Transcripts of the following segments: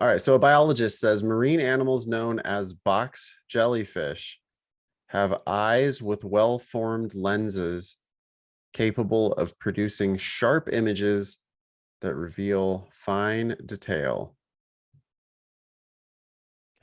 All right. So a biologist says marine animals known as box jellyfish have eyes with well-formed lenses capable of producing sharp images that reveal fine detail.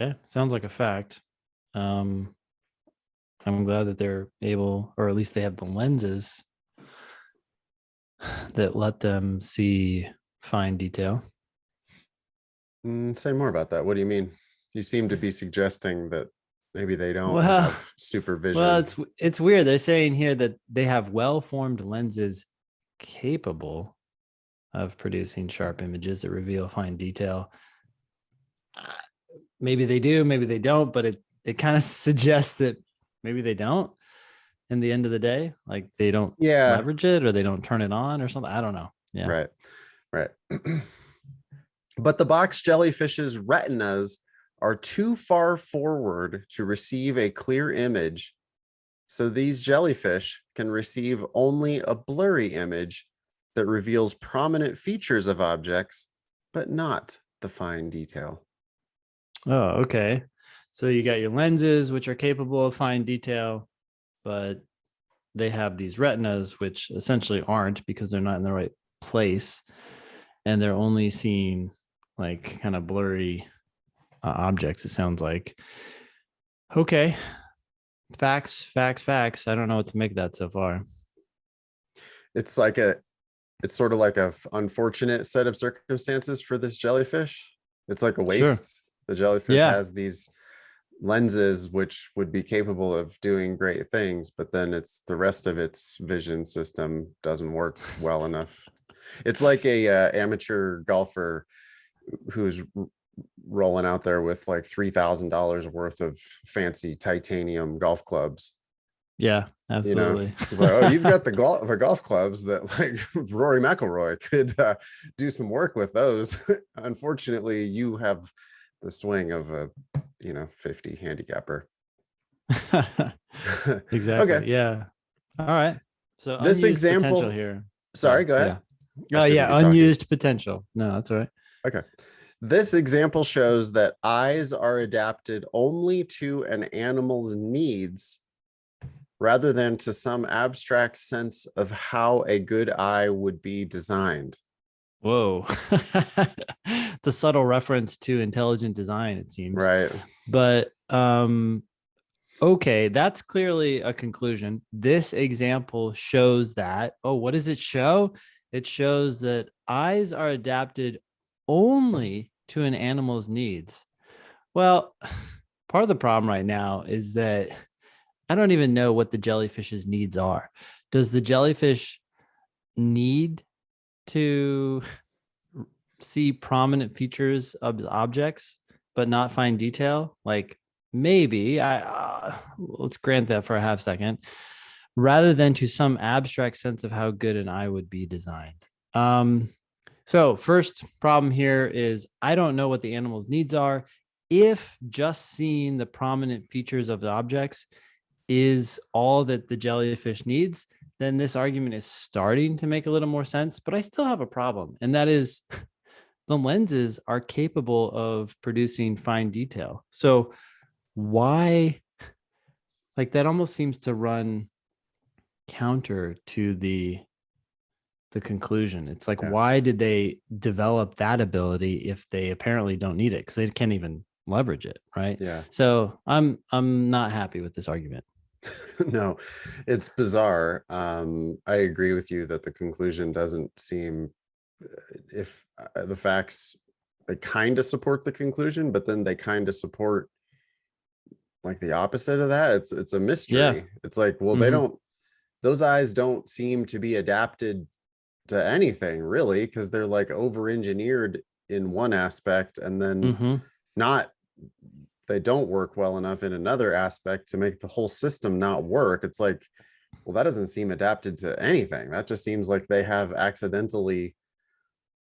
Okay, sounds like a fact. Um, I'm glad that they're able, or at least they have the lenses that let them see fine detail. Say more about that. What do you mean? You seem to be suggesting that maybe they don't Well, have well, supervision. it's weird. They're saying here that they have well-formed lenses capable of producing sharp images that reveal fine detail. Uh, Maybe they do, maybe they don't, but it kind of suggests that maybe they don't. In the end of the day, like they don't Yeah, leverage it or they don't turn it on or something. I don't know. Yeah. right, right. But the box jellyfish's retinas are too far forward to receive a clear image. So these jellyfish can receive only a blurry image that reveals prominent features of objects, but not the fine detail. Oh, okay. So you got your lenses, which are capable of fine detail, but they have these retinas, which essentially aren't because they're not in the right place. And they're only seeing like kind of blurry objects, it sounds like. Okay. Facts, facts, facts. I don't know what to make of that so far. It's like it's sort of like a unfortunate set of circumstances for this jellyfish. It's like a Sure. waste. The jellyfish Yeah. has these lenses which would be capable of doing great things, but then it's the rest of its vision system doesn't work well enough. It's like a amateur golfer who's rolling out there with like $3,000 worth of fancy titanium golf clubs. Yeah, You know, absolutely. it's like, oh, you've got the golf clubs that like Rory McIlroy could do some work with those. Unfortunately, you have the swing of a 50 handicapper. Okay, Exactly. Yeah. All right. So this unused potential example. here. Sorry, Sorry. go ahead. Yeah. I Oh, shouldn't yeah. be talking. Unused potential. No, that's all right. Okay. This example shows that eyes are adapted only to an animal's needs rather than to some abstract sense of how a good eye would be designed. Whoa. It's a subtle reference to intelligent design, it seems. Right. But okay, that's clearly a conclusion. This example shows that. Oh, what does it show? It shows that eyes are adapted only to an animal's needs. Well, part of the problem right now is that I don't even know what the jellyfish's needs are. Does the jellyfish need to see prominent features of objects but not find detail? Like maybe I let's grant that for a half second, rather than to some abstract sense of how good an eye would be designed. So first problem here is I don't know what the animal's needs are. If just seeing the prominent features of the objects is all that the jellyfish needs, then this argument is starting to make a little more sense. But I still have a problem, and that is the lenses are capable of producing fine detail. So why, like that almost seems to run counter to the conclusion. It's like, Yeah. why did they develop that ability if they apparently don't need it? Because they can't even leverage it, right? Yeah. So I'm not happy with this argument. No, it's bizarre. I agree with you that the conclusion doesn't seem, if the facts, they kind of support the conclusion, but then they kind of support like the opposite of that. It's a Yeah. mystery. It's like, well, they Mm-hmm. don't, those eyes don't seem to be adapted to anything really, because they're like over engineered in one aspect and then Mm-hmm. not, they don't work well enough in another aspect to make the whole system not work. It's like, well, that doesn't seem adapted to anything. That just seems like they have accidentally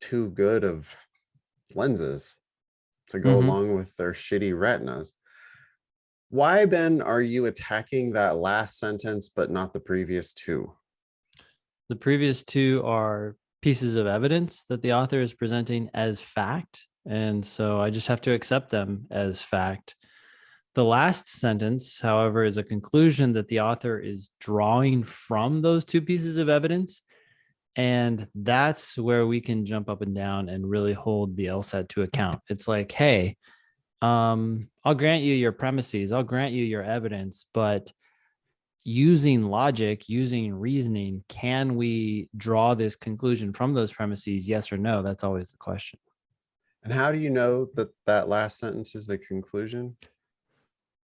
too good of lenses to go Mm-hmm. along with their shitty retinas. Why, Ben, are you attacking that last sentence but not the previous two? The previous two are pieces of evidence that the author is presenting as fact. And so I just have to accept them as fact. The last sentence, however, is a conclusion that the author is drawing from those two pieces of evidence. And that's where we can jump up and down and really hold the LSAT to account. It's like, hey, I'll grant you your premises, I'll grant you your evidence, but using logic, using reasoning, can we draw this conclusion from those premises? Yes or no? That's always the question. And how do you know that that last sentence is the conclusion?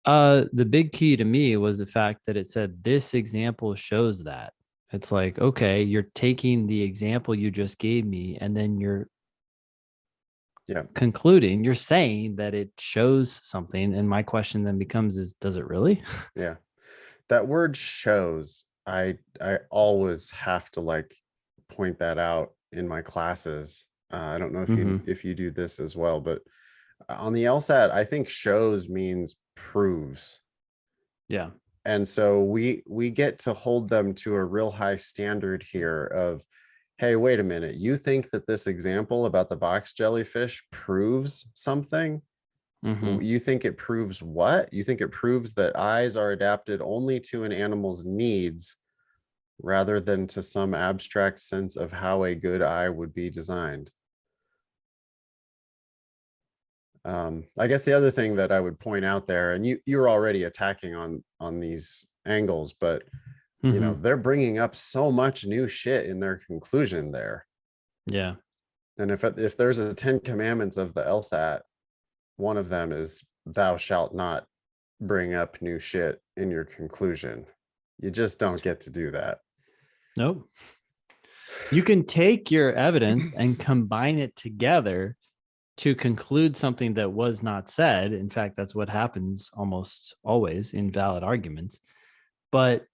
The big key to me was the fact that it said this example shows that. It's like, okay, you're taking the example you just gave me, and then you're concluding, you're saying that it shows something. And my question then becomes is, does it really? Yeah. That word shows, I always have to like point that out in my classes. I don't know if you do this as well, but on the LSAT, I think shows means proves. Yeah. And so we get to hold them to a real high standard here of, hey, wait a minute, you think that this example about the box jellyfish proves something? You think it proves what? You think it proves that eyes are adapted only to an animal's needs rather than to some abstract sense of how a good eye would be designed. I guess the other thing that I would point out there, and you're already attacking on these angles, but you know, they're bringing up so much new shit in their conclusion there. Yeah. And if there's a 10 commandments of the LSAT, one of them is thou shalt not bring up new shit in your conclusion. You just don't get to do that. Nope. You can take your evidence and combine it together to conclude something that was not said. In fact, that's what happens almost always in valid arguments. But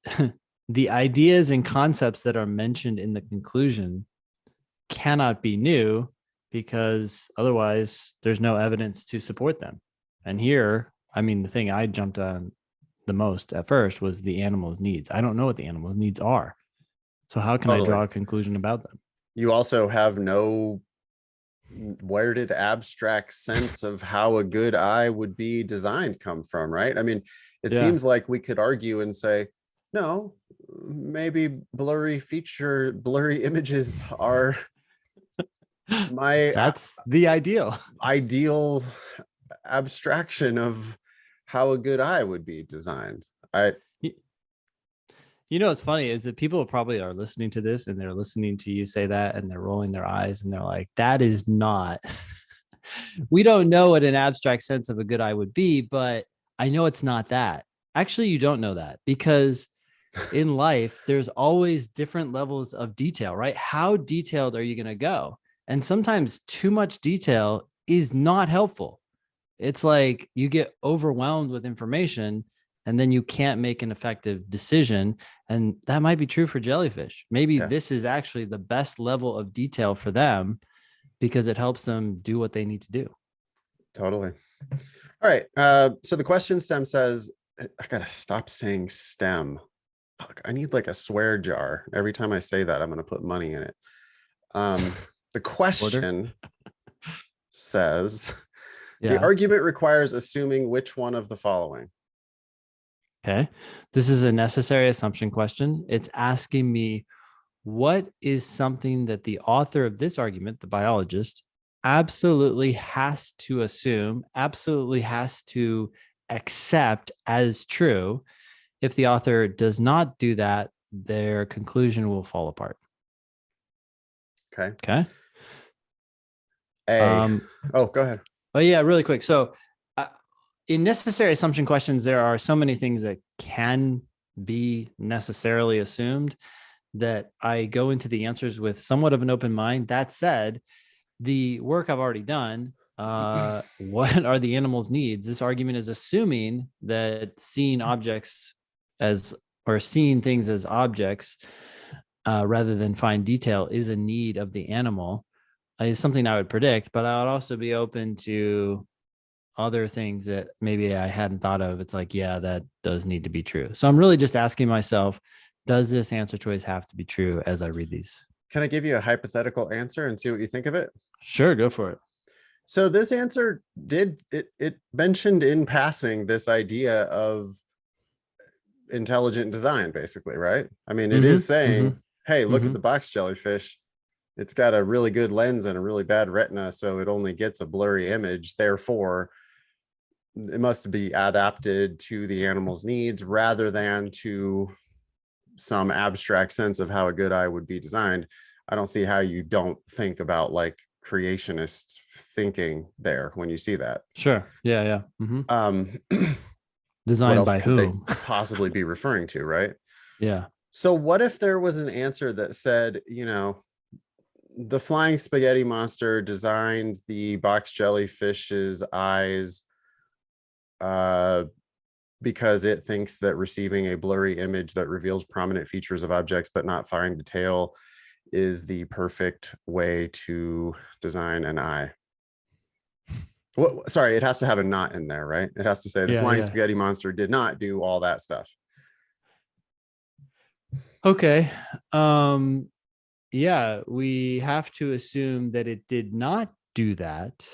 the ideas and concepts that are mentioned in the conclusion cannot be new because otherwise there's no evidence to support them. And here, I mean, the thing I jumped on the most at first was the animal's needs. I don't know what the animal's needs are. So how can I draw a conclusion about them? You also have no, where did abstract sense of how a good eye would be designed come from, right? I mean, it seems like we could argue and say, no, maybe blurry images are that's the ideal abstraction of how a good eye would be designed. You know, what's funny is that people probably are listening to this and they're listening to you say that and they're rolling their eyes and they're like, that is not, we don't know what an abstract sense of a good eye would be, but I know it's not that. Actually, you don't know that because in life, there's always different levels of detail, right? How detailed are you going to go? And sometimes too much detail is not helpful. It's like you get overwhelmed with information and then you can't make an effective decision. And that might be true for jellyfish. Maybe this is actually the best level of detail for them because it helps them do what they need to do. Totally. All right. So the question stem says, I gotta stop saying stem. Fuck, I need like a swear jar. Every time I say that, I'm gonna put money in it. The question says, the argument requires assuming which one of the following. Okay. This is a necessary assumption question. It's asking me, what is something that the author of this argument, the biologist, absolutely has to assume, absolutely has to accept as true? If the author does not do that, their conclusion will fall apart. Okay. Okay. Oh, go ahead. Oh, yeah, really quick. So in necessary assumption questions, there are so many things that can be necessarily assumed that I go into the answers with somewhat of an open mind. That said, the work I've already done, what are the animal's needs? This argument is assuming that seeing objects as, or seeing things as objects rather than fine detail is a need of the animal, is something I would predict, but I would also be open to other things that maybe I hadn't thought of. It's like, yeah, that does need to be true. So I'm really just asking myself, does this answer choice have to be true as I read these? Can I give you a hypothetical answer and see what you think of it? Sure, go for it. So this answer it mentioned in passing this idea of intelligent design, basically, right? I mean, it is Mm-hmm. saying, Mm-hmm. hey, look at Mm-hmm. the box jellyfish. It's got a really good lens and a really bad retina, so it only gets a blurry image. Therefore, it must be adapted to the animal's needs rather than to some abstract sense of how a good eye would be designed. I don't see how you don't think about like creationist thinking there when you see that. Sure. Yeah. Yeah. Mm-hmm. Um, what Designed else by could they whom? possibly be referring to, right? Yeah. So what if there was an answer that said, the flying spaghetti monster designed the box jellyfish's eyes uh, because it thinks that receiving a blurry image that reveals prominent features of objects but not fine detail is the perfect way to design an eye. Well, sorry, it has to have a not in there, right? It has to say the Yeah. flying Yeah. spaghetti monster did not do all that stuff. Okay. Yeah, we have to assume that it did not do that,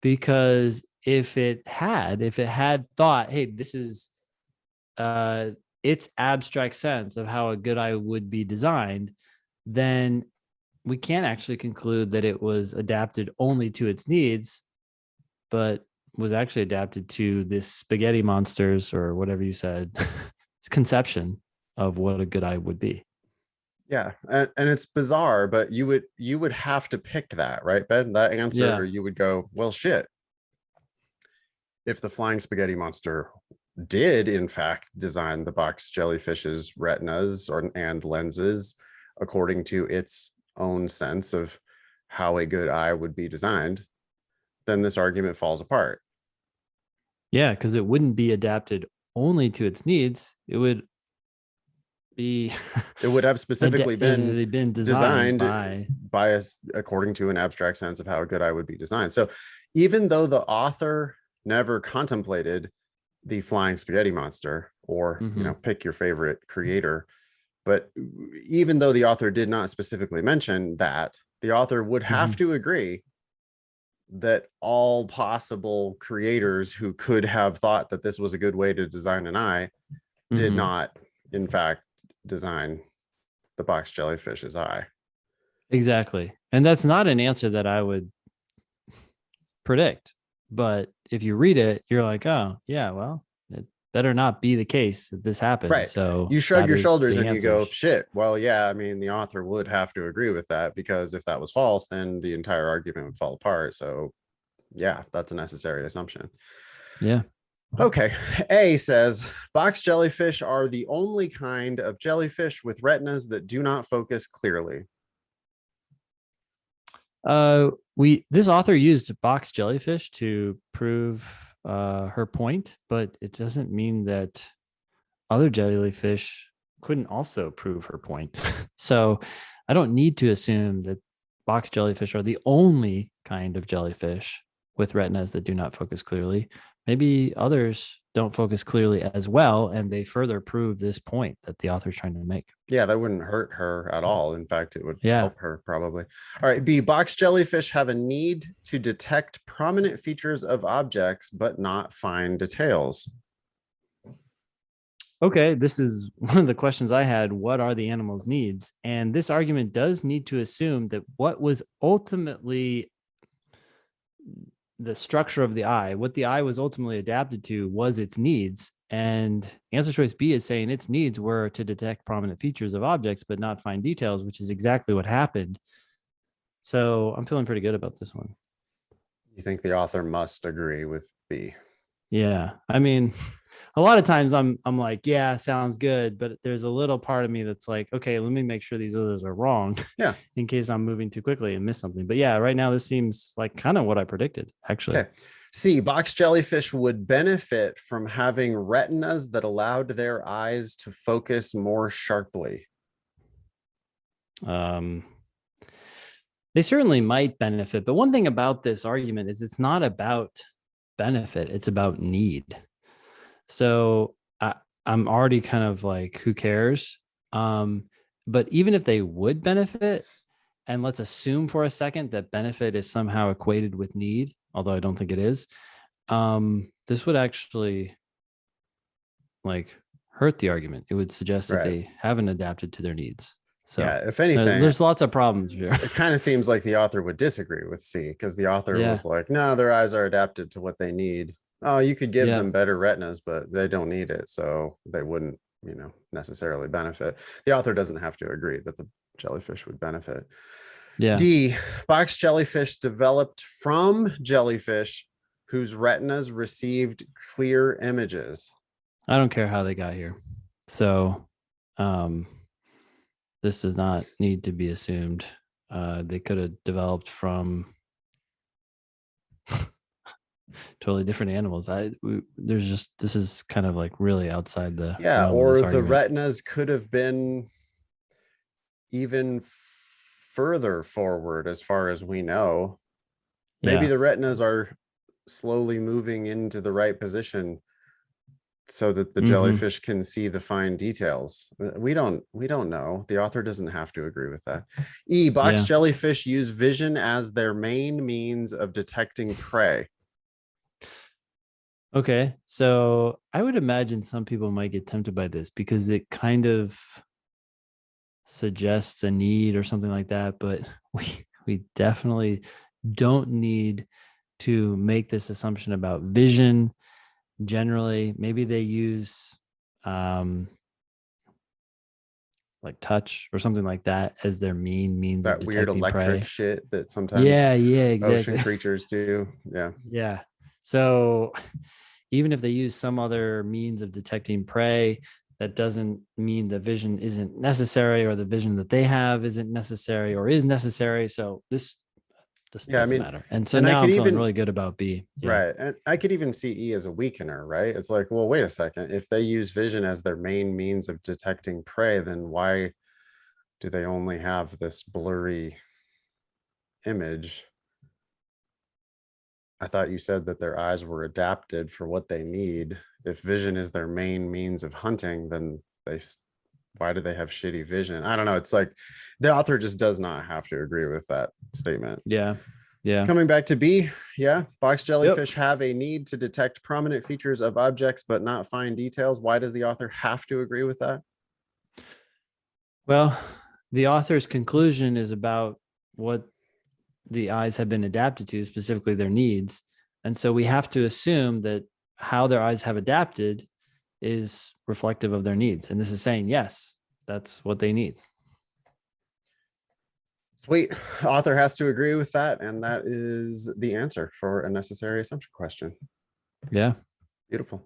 because if it had thought, hey, this is uh its abstract sense of how a good eye would be designed, then we can't actually conclude that it was adapted only to its needs, but was actually adapted to this spaghetti monsters, or whatever you said, its conception of what a good eye would be. Yeah, and it's bizarre, but you would have to pick that, right, Ben? That answer, Yeah. you would go, well, shit. If the flying spaghetti monster did in fact design the box jellyfish's retinas and lenses according to its own sense of how a good eye would be designed, then this argument falls apart. Yeah, because it wouldn't be adapted only to its needs. It would be It would have specifically been they've been designed designed by. by us according to an abstract sense of how a good eye would be designed. So even though the author never contemplated the flying spaghetti monster, or Mm-hmm. pick your favorite creator, but even though the author did not specifically mention that, the author would Mm-hmm. have to agree that all possible creators who could have thought that this was a good way to design an eye did Mm-hmm. not in fact design the box jellyfish's eye. Exactly. And that's not an answer that I would predict. But if you read it, you're like, oh, yeah, well, it better not be the case that this happened. Right. So You shrug that your is shoulders the and you go, answers. shit, well, yeah, I mean, the author would have to agree with that, because if that was false, then the entire argument would fall apart. So yeah, that's a necessary assumption. Yeah. Okay. A says box jellyfish are the only kind of jellyfish with retinas that do not focus clearly. We this author used box jellyfish to prove her point, but it doesn't mean that other jellyfish couldn't also prove her point. So I don't need to assume that box jellyfish are the only kind of jellyfish with retinas that do not focus clearly. Maybe others don't focus clearly as well, and they further prove this point that the author is trying to make. Yeah, that wouldn't hurt her at all. In fact, it would Yeah. help her probably. All right. B, box jellyfish have a need to detect prominent features of objects, but not fine details. Okay, this is one of the questions I had. What are the animal's needs? And this argument does need to assume that what was ultimately the structure of the eye, what the eye was ultimately adapted to, was its needs. And answer choice B is saying its needs were to detect prominent features of objects, but not fine details, which is exactly what happened. So I'm feeling pretty good about this one. You think the author must agree with B? Yeah. I mean, a lot of times I'm like, yeah, sounds good, but there's a little part of me that's like, okay, let me make sure these others are wrong Yeah. in case I'm moving too quickly and miss something. But yeah, right now this seems like kind of what I predicted, actually. Okay. C, box jellyfish would benefit from having retinas that allowed their eyes to focus more sharply. Um, they certainly might benefit, but one thing about this argument is it's not about benefit, it's about need. So I'm already kind of like, who cares? But even if they would benefit, and let's assume for a second that benefit is somehow equated with need, although I don't think it is, this would actually like hurt the argument. It would suggest that Right. they haven't adapted to their needs. So Yeah, if anything, there's lots of problems here. it kind of seems like the author would disagree with C, because the author Yeah. was like, no, their eyes are adapted to what they need. Oh, you could give Yeah. them better retinas, but they don't need it, so they wouldn't, necessarily benefit. The author doesn't have to agree that the jellyfish would benefit. Yeah. D, box jellyfish developed from jellyfish whose retinas received clear images. I don't care how they got here. So this does not need to be assumed. They could have developed from totally different animals. This is kind of like really outside the realm of Or this the argument. retinas could have been even further forward as far as we know. Maybe Yeah. the retinas are slowly moving into the right position so that the jellyfish can see the fine details. We don't know. The author doesn't have to agree with that. E, box Yeah. jellyfish use vision as their main means of detecting prey. Okay. So I would imagine some people might get tempted by this because it kind of suggests a need or something like that, but we definitely don't need to make this assumption about vision. Generally, maybe they use like touch or something like that as their main means of That weird detecting electric prey. shit that sometimes Yeah, ocean exactly. creatures do. Yeah. Yeah. So even if they use some other means of detecting prey, that doesn't mean the vision isn't necessary, or the vision that they have isn't necessary or is necessary. So this doesn't matter. And so and I now could I'm feeling even really good about B. Yeah. right. And I could even see E as a weakener, right? It's like, well, wait a second. If they use vision as their main means of detecting prey, then why do they only have this blurry image? I thought you said that their eyes were adapted for what they need. If vision is their main means of hunting, then why do they have shitty vision? I don't know. It's like the author just does not have to agree with that statement. Yeah. Yeah. Coming back to B, yeah, box Yep. jellyfish have a need to detect prominent features of objects, but not fine details. Why does the author have to agree with that? Well, the author's conclusion is about what the eyes have been adapted to, specifically their needs. And so we have to assume that how their eyes have adapted is reflective of their needs. And this is saying, yes, that's what they need. Sweet. Author has to agree with that. And that is the answer for a necessary assumption question. Yeah. Beautiful.